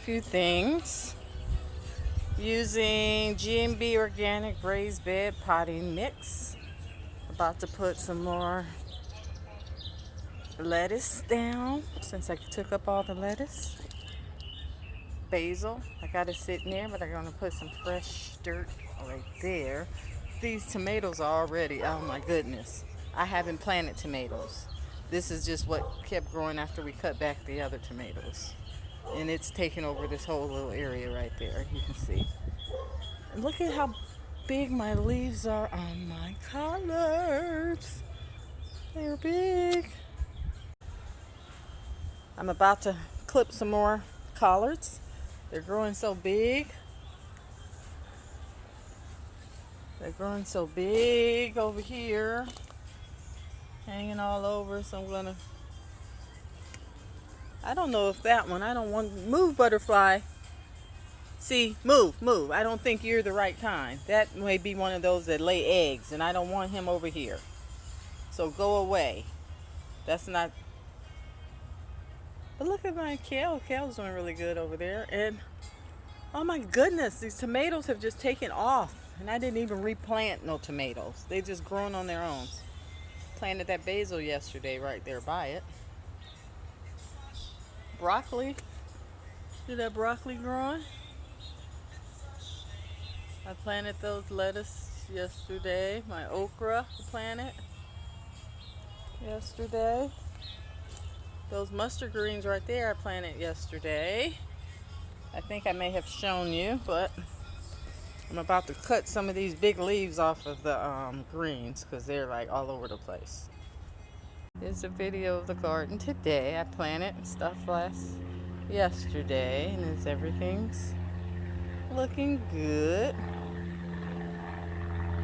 few things using G&B organic raised bed potting mix. About to put some more lettuce down since I took up all the lettuce. Basil, I got it sitting there, but I'm going to put some fresh dirt right there. These tomatoes are already, oh my goodness, I haven't planted tomatoes. This is just what kept growing after we cut back the other tomatoes. And it's taken over this whole little area right there, you can see. And look at how big my leaves are on my collards. They're big. I'm about to clip some more collards. They're growing so big. They're growing so big over here. Hanging all over, so I'm gonna, I don't know if that one, I don't want, move butterfly. See, move. I don't think you're the right kind. That may be one of those that lay eggs, and I don't want him over here. So go away. That's not, but look at my kale. Kale's doing really good over there. And oh my goodness, these tomatoes have just taken off. And I didn't even replant no tomatoes. They just grown on their own. Planted that basil yesterday right there by it. Broccoli. See that broccoli growing? I planted those lettuce yesterday. My okra I planted yesterday. Those mustard greens right there I planted yesterday. I think I may have shown you, but I'm about to cut some of these big leaves off of the greens because they're like all over the place. Here's a video of the garden today. I planted stuff yesterday, and everything's looking good.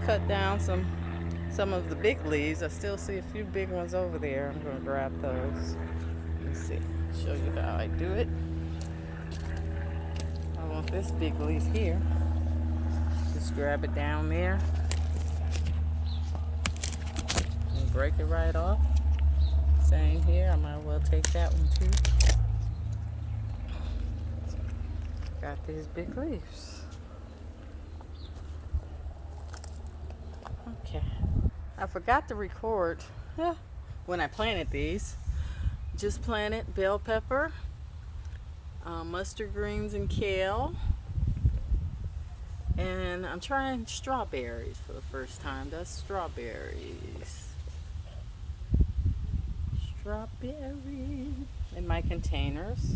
Cut down some of the big leaves. I still see a few big ones over there. I'm gonna grab those. Let's see. Show you how I do it. I want this big leaf here. Just grab it down there and break it right off. Same here. I might as well take that one too. Got these big leaves. Okay. I forgot to record when I planted these. Just planted bell pepper, mustard greens, and kale. And I'm trying strawberries for the first time. That's strawberries. Strawberries in my containers.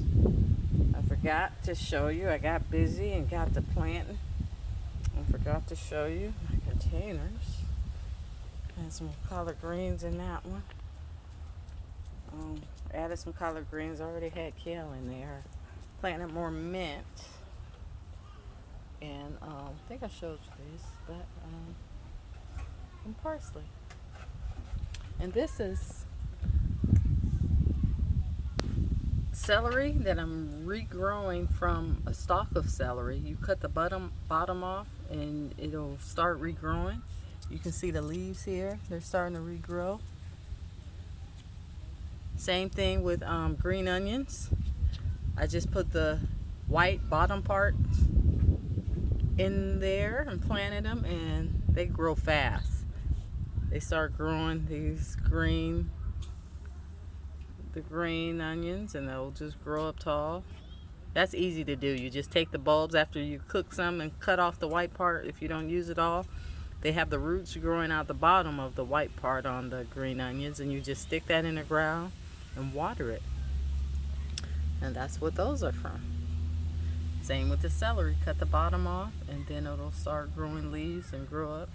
I forgot to show you. I got busy and got to planting. I forgot to show you my containers. And some collard greens in that one. Added some collard greens. I already had kale in there. Planted more mint. And I think I showed you this, but and parsley. And this is celery that I'm regrowing from a stalk of celery. You cut the bottom off and it'll start regrowing. You can see the leaves here. They're starting to regrow. Same thing with green onions. I just put the white bottom part in there and planted them, and they grow fast. They start growing these green onions, and they'll just grow up tall. That's easy to do. You just take the bulbs after you cook some and cut off the white part if you don't use it all. They have the roots growing out the bottom of the white part on the green onions, and you just stick that in the ground and water it. And that's what those are from. Same with the celery. Cut the bottom off, and then it'll start growing leaves and grow up.